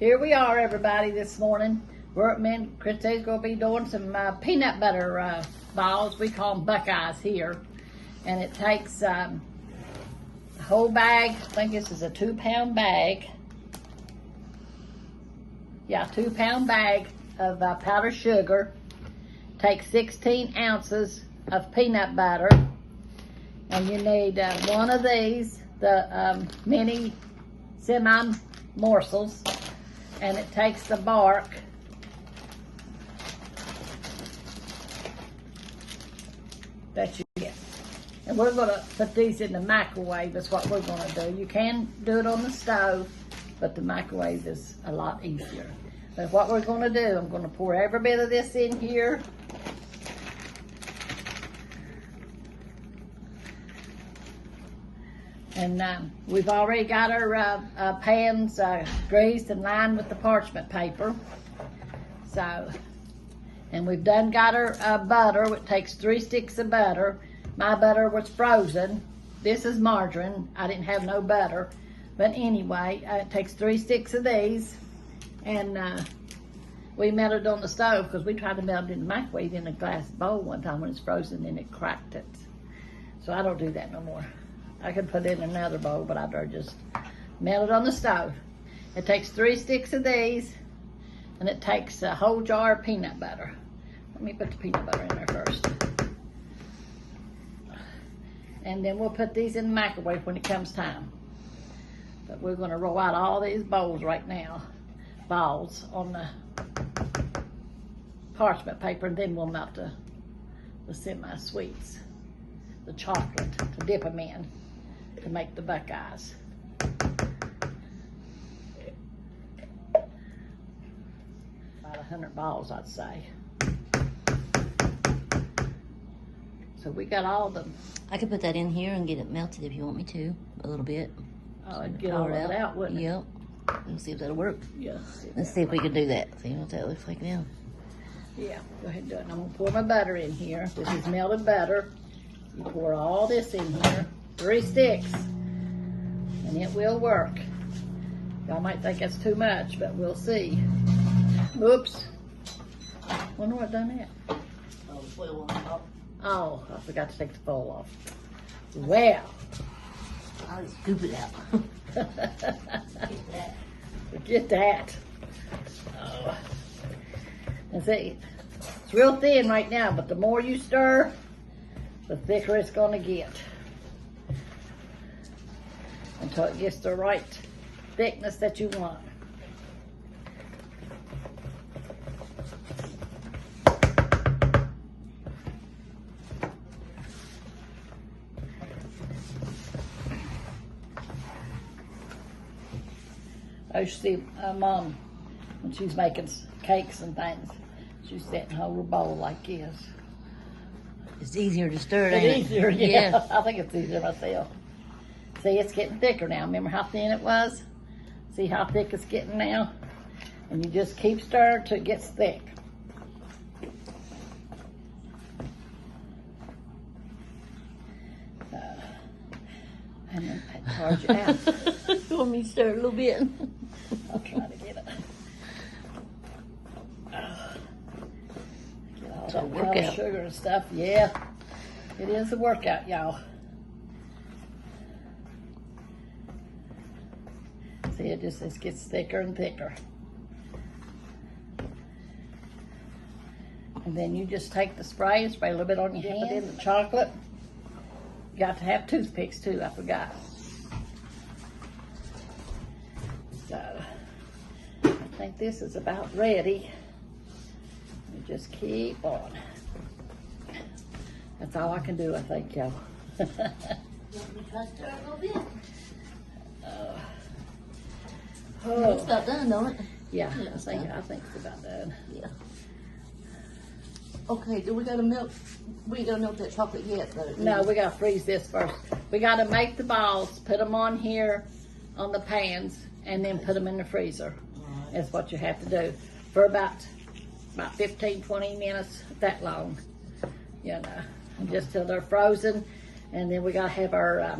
Here we are, everybody, this morning. Me and Christy's going to be doing some peanut butter balls. We call them Buckeyes here. And it takes a whole bag. I think this is a 2-pound bag. Yeah, 2-pound bag of powdered sugar. Takes 16 ounces of peanut butter. And you need one of these, the mini semi-morsels. And it takes the bark. That you get. And we're going to put these in the microwave. That's what we're going to do. You can do it on the stove, but the microwave is a lot easier. But what we're going to do, I'm going to pour every bit of this in here. And we've already got our pans greased and lined with the parchment paper. So, and we've done got our butter. It takes 3 sticks of butter. My butter was frozen. This is margarine. I didn't have no butter. But anyway, it takes 3 sticks of these. And we melted on the stove because we tried to melt it in the microwave in a glass bowl one time when it's frozen and it cracked it. So I don't do that no more. I could put it in another bowl, but I'd rather just melt it on the stove. It takes 3 sticks of these, and it takes a whole jar of peanut butter. Let me put the peanut butter in there first. And then we'll put these in the microwave when it comes time. But we're gonna roll out all these bowls right now, balls on the parchment paper, and then we'll melt the semi-sweets, the chocolate, to dip them in. To make the Buckeyes. About 100 balls, I'd say. So we got all the... I could put that in here and get it melted if you want me to, a little bit. Oh, it'd get all that out, wouldn't it? Yep. Let's see if that'll work. Yeah. Let's see if we can do that. See what that looks like now. Yeah, go ahead and do it. I'm gonna pour my butter in here. This is melted butter. You pour all this in here. 3 sticks. And it will work. Y'all might think that's too much, but we'll see. Oops. Wonder what done that. Oh, the foil on top. Oh, I forgot to take the foil off. Well. I'll just scoop it out. Forget that. Oh. And see, it's real thin right now, but the more you stir, the thicker it's gonna get. Until it gets the right thickness that you want. I used to see Mom, when she's making cakes and things, she's setting her whole bowl like this. It's easier to stir it, It's easier, yeah. I think it's easier myself. See, it's getting thicker now. Remember how thin it was? See how thick it's getting now? And you just keep stirring till it gets thick. And then charge it out. You want me to stir it a little bit? I'll try to get it. Get all that powdered sugar and stuff. Yeah, it is a workout, y'all. See, it just gets thicker and thicker. And then you just take the spray and spray a little bit on your hand. Put in the chocolate. You got to have toothpicks too, I forgot. So, I think this is about ready. You just keep on. That's all I can do, I think, y'all. You want me to try to stir it a little bit? Oh. It's about done, don't it? Yeah, I think it's about done. Yeah. Okay, do we gotta melt? We ain't gonna melt that chocolate yet, though. No, we gotta freeze this first. We gotta make the balls, put them on here on the pans, and then put them in the freezer. Right. That's what you have to do for about 15, 20 minutes, that long. You know, just till they're frozen, and then we gotta have our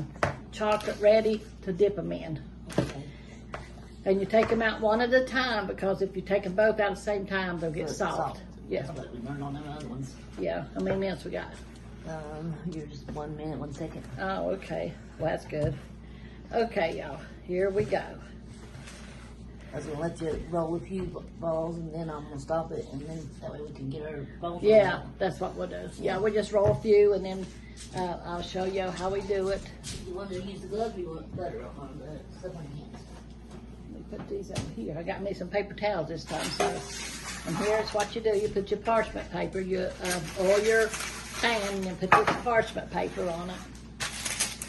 chocolate ready to dip them in. Okay. And you take them out one at a time, because if you take them both out at the same time, they'll get soft. Yeah. That's what we learned on them other ones. Yeah. How many minutes we got? You're just 1 minute, 1 second. Oh, okay. Well, that's good. Okay, y'all. Here we go. I was gonna let you roll a few balls, and then I'm gonna stop it, and then that way we can get our balls. Yeah, that's what we'll do. Yeah, we just roll a few, and then I'll show you how we do it. If you want to use the gloves, you want butter on the stuff on your hands. Let me put these over here. I got me some paper towels this time, so. And here's what you do. You put your parchment paper, you oil your pan, and put this parchment paper on it.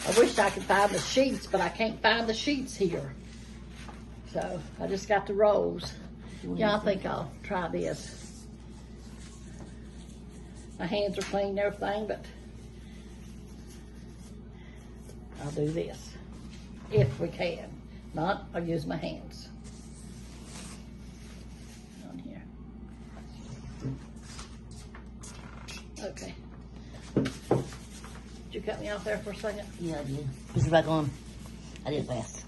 I wish I could find the sheets, but I can't find the sheets here. So I just got the rolls. Yeah, I think I'll try this. My hands are clean and everything, but I'll do this. If we can. Not, I'll use my hands. On here. Okay. Did you cut me off there for a second? Yeah, I did. Put it back on. I did it fast.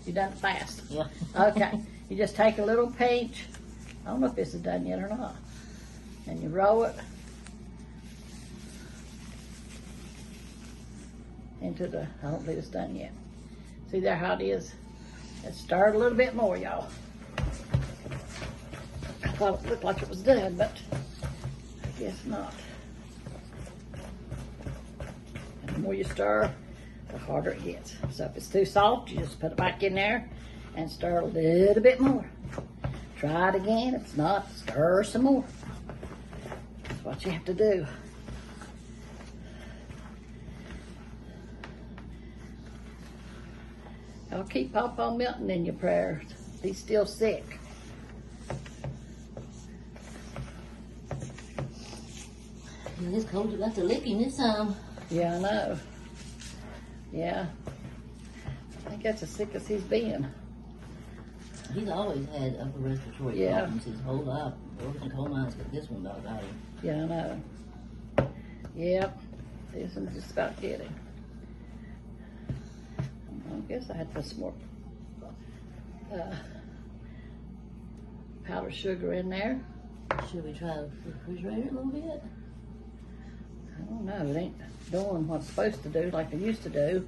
You done it fast? Yeah. Okay. You just take a little pinch. I don't know if this is done yet or not. And you roll it into the, I don't believe it's done yet. See there how it is? It stirred a little bit more, y'all. I thought it looked like it was done, but I guess not. And the more you stir, the harder it gets. So if it's too soft, you just put it back in there and stir a little bit more. Try it again. If it's not, stir some more. That's what you have to do. I'll keep Papa Milton in your prayers. He's still sick. It's cold. You got to lick him this time. Yeah, I know. Yeah. I think that's as sick as he's been. He's always had upper respiratory Yeah. problems his whole life. Working in coal mines, but this one about got him. Yeah, I know. Yep. This one's just about getting. I guess I had to put some more powdered sugar in there. Should we try to refrigerate it a little bit? I don't know. It ain't doing what it's supposed to do like it used to do.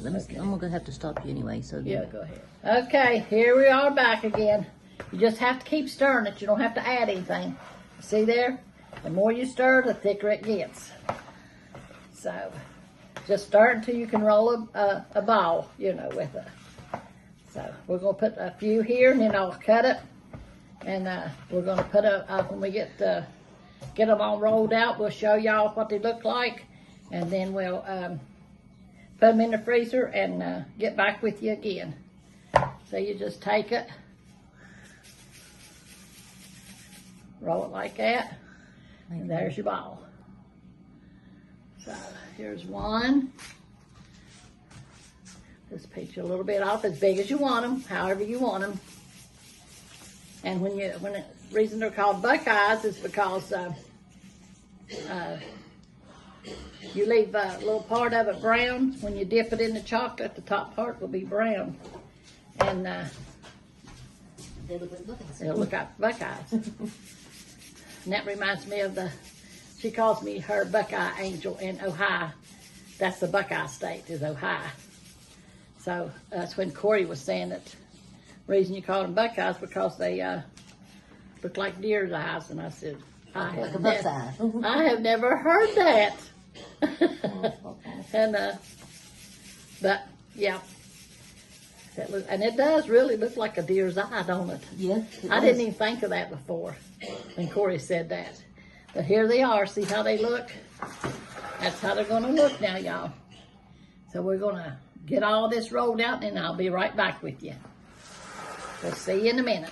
Let me. Okay. I'm gonna have to stop you anyway. So Yeah, go ahead. Okay, here we are back again. You just have to keep stirring it. You don't have to add anything. See there? The more you stir, the thicker it gets. So, just stir it until you can roll a ball, you know, with it. So, we're going to put a few here, and then I'll cut it. And we're going to put when we get them all rolled out, we'll show y'all what they look like. And then we'll put them in the freezer and get back with you again. So you just take it, roll it like that, and there's your ball. So here's one. Just pinch a little bit off, as big as you want them, however you want them. And the reason they're called Buckeyes is because you leave a little part of it brown. When you dip it in the chocolate, the top part will be brown. And they look like Buckeyes. they'll look like Buckeyes. And that reminds me of she calls me her Buckeye Angel in Ohio. That's the Buckeye state, is Ohio. So that's when Corey was saying that the reason you call them Buckeyes because they look like deer's eyes. And I said, I have never heard that. And but yeah, and it does really look like a deer's eye, don't it? Yeah. I didn't even think of that before when Corey said that. But here they are. See how they look? That's how they're going to look now, y'all. So we're going to get all this rolled out, and I'll be right back with you. We'll see you in a minute.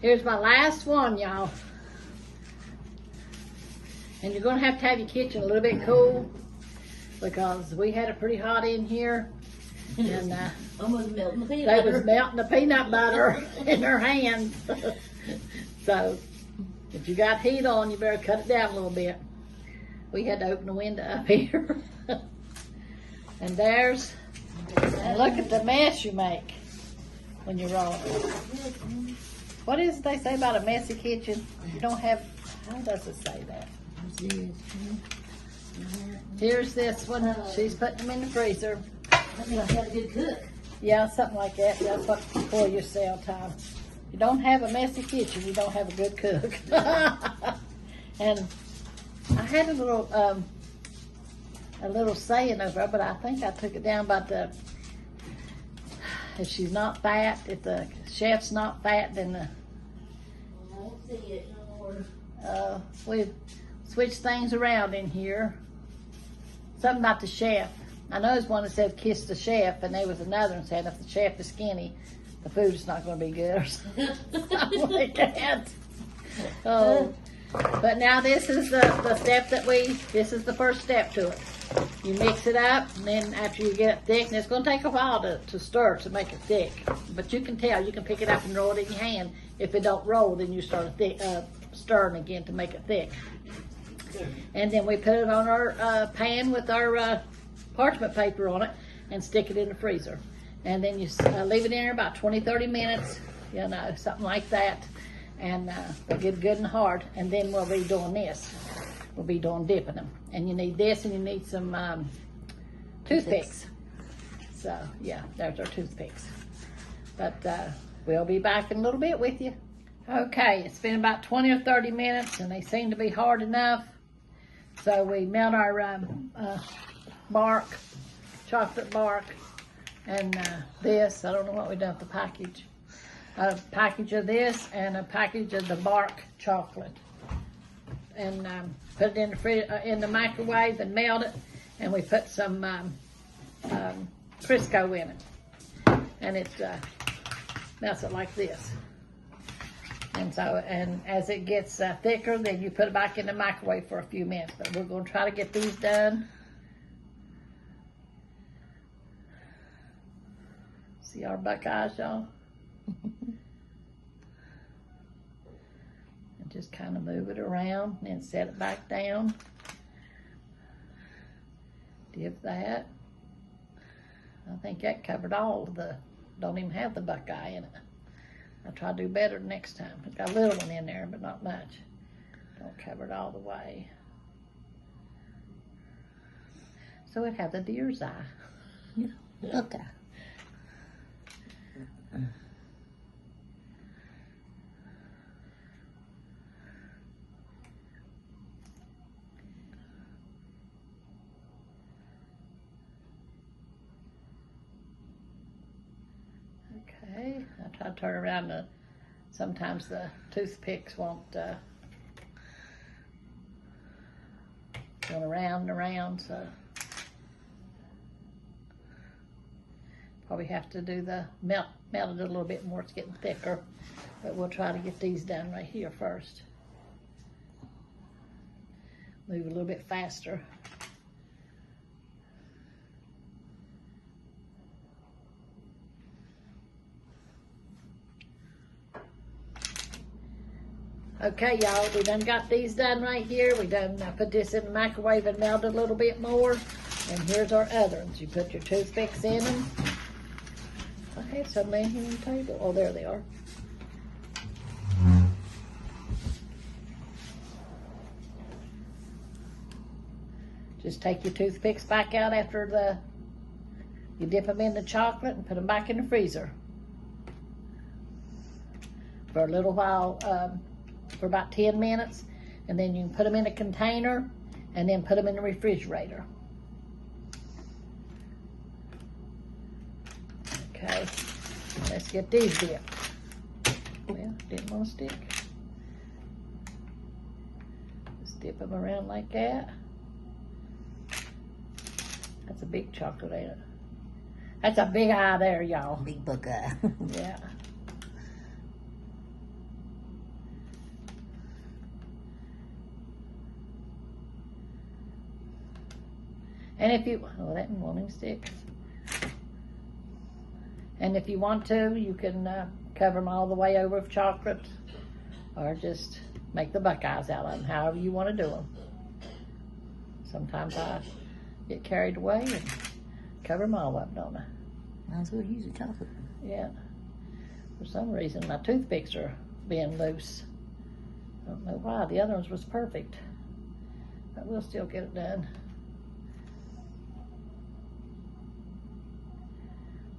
Here's my last one, y'all. And you're going to have your kitchen a little bit cool because we had it pretty hot in here. And almost melting the peanut they butter. was melting the peanut butter in her hands. So if you got heat on, you better cut it down a little bit. We had to open the window up here. And look at the mess you make. when you roll it. What is it they say about a messy kitchen? You don't have, how does it say that? Here's this one. She's putting them in the freezer. I think I had a good cook. Yeah, something like that. That's what for your sale time. You don't have a messy kitchen, you don't have a good cook. And I had a little saying over her, but I think I took it down about if she's not fat, if the chef's not fat, then I don't see it no more. we've switched things around in here. Something about the chef. I know there's one that said kiss the chef, and there was another one said if the chef is skinny, the food's not going to be good or something like that. Oh, but now this is the step that this is the first step to it. You mix it up, and then after you get it thick, and it's going to take a while to stir to make it thick. But you can tell, you can pick it up and roll it in your hand. If it don't roll, then you start stirring again to make it thick. And then we put it on our pan with our parchment paper on it and stick it in the freezer. And then you leave it in there about 20-30 minutes, you know, something like that. And they'll get good and hard. And then we'll be doing this. We'll be doing dipping them. And you need this, and you need some toothpicks. So, yeah, there's our toothpicks. But we'll be back in a little bit with you. Okay, it's been about 20 or 30 minutes, and they seem to be hard enough. So we melt our bark, chocolate bark, and this. I don't know what we done with the package. A package of this and a package of the bark chocolate. And put it in the microwave and melt it. And we put some Crisco in it. And it melts it like this. And so, and as it gets thicker, then you put it back in the microwave for a few minutes. But we're going to try to get these done. See our buckeyes, y'all? And just kind of move it around and then set it back down. Dip that. I think that covered all of the, don't even have the buckeye in it. I'll try to do better next time. It's got a little one in there, but not much. Don't cover it all the way. So it has a deer's eye. Yeah, okay. Okay, I try to turn around. Sometimes the toothpicks won't going around and around, so probably have to do the melt it a little bit more. It's getting thicker, but we'll try to get these done right here first. Move a little bit faster. Okay, y'all, we done got these done right here. We done put this in the microwave and melted a little bit more. And here's our other ones. You put your toothpicks in them. I had some laying here on the table. Oh, there they are. Just take your toothpicks back out after you dip them in the chocolate and put them back in the freezer for a little while, for about 10 minutes, and then you can put them in a container and then put them in the refrigerator. Okay, let's get these dipped. Well, didn't want to stick. Just dip them around like that. That's a big chocolate, ain't it? That's a big eye there, y'all. Big buckeye. Yeah. And if you, oh, that won't even stick. And if you want to, you can cover them all the way over with chocolate, or just make the buckeyes out of them, however you want to do them. Sometimes I get carried away and cover them all up, don't I? Might as well use the chocolate. Yeah. For some reason, my toothpicks are being loose. I don't know why. The other ones was perfect. But we'll still get it done.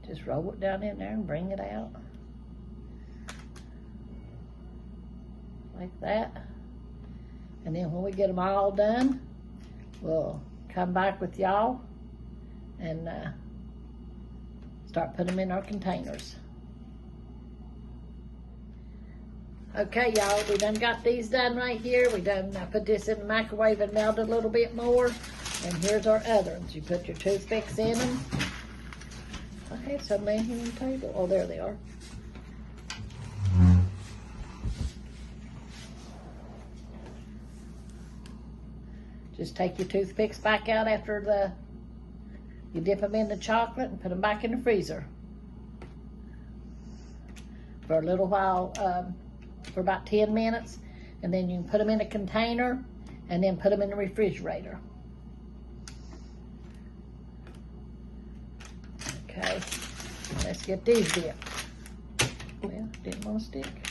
Just roll it down in there and bring it out. Like that. And then when we get them all done, we'll come back with y'all and start putting them in our containers. Okay, y'all, we done got these done right here. We done put this in the microwave and melted a little bit more. And here's our other ones. You put your toothpicks in them. I had some laying here on the table. Oh, there they are. Just take your toothpicks back out after you dip them in the chocolate and put them back in the freezer for a little while, for about 10 minutes. And then you can put them in a container and then put them in the refrigerator. Okay, let's get these dipped. Well, didn't want to stick.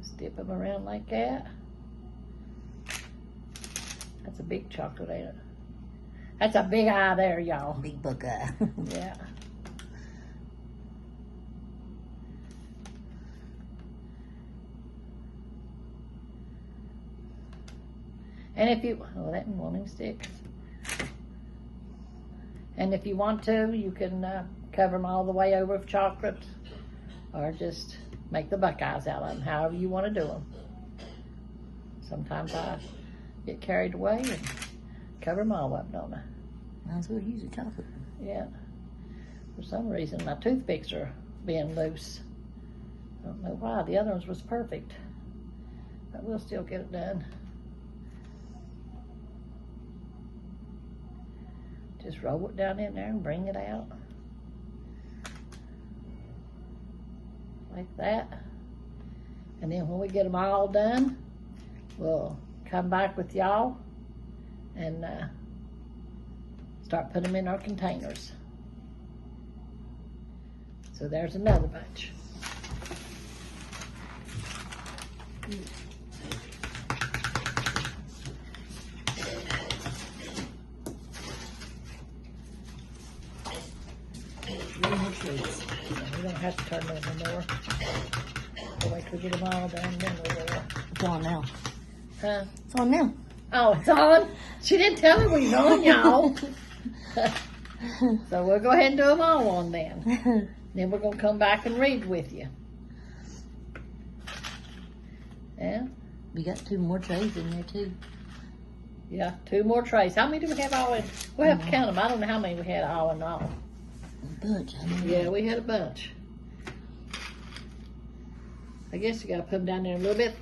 Just dip them around like that. That's a big chocolate, ain't it? That's a big eye there, y'all. Big buck eye. Yeah. And if you, oh, that won't even stick. And if you want to, you can cover them all the way over with chocolate, or just make the buckeyes out of them, however you want to do them. Sometimes I get carried away and cover them all up, don't I? Might as well use the chocolate. Yeah. For some reason, my toothpicks are being loose. I don't know why. The other ones was perfect. But we'll still get it done. Just roll it down in there and bring it out. Like that. And then when we get them all done, we'll come back with y'all and start putting them in our containers. So there's another bunch. We don't have to turn them anymore. We'll wait till we get them all done, then we will. It's on now. Huh? It's on now. Oh, it's on? She didn't tell me we was on, y'all. So we'll go ahead and do them all on then. Then we're going to come back and read with you. Yeah? We got 2 more trays in there too. Yeah, 2 more trays. How many do we have all in? We'll have to count them. I don't know how many we had all in all. A bunch. Yeah, we had a bunch. I guess you got to put them down there a little bit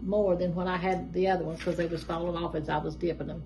more than when I had the other ones because they was falling off as I was dipping them.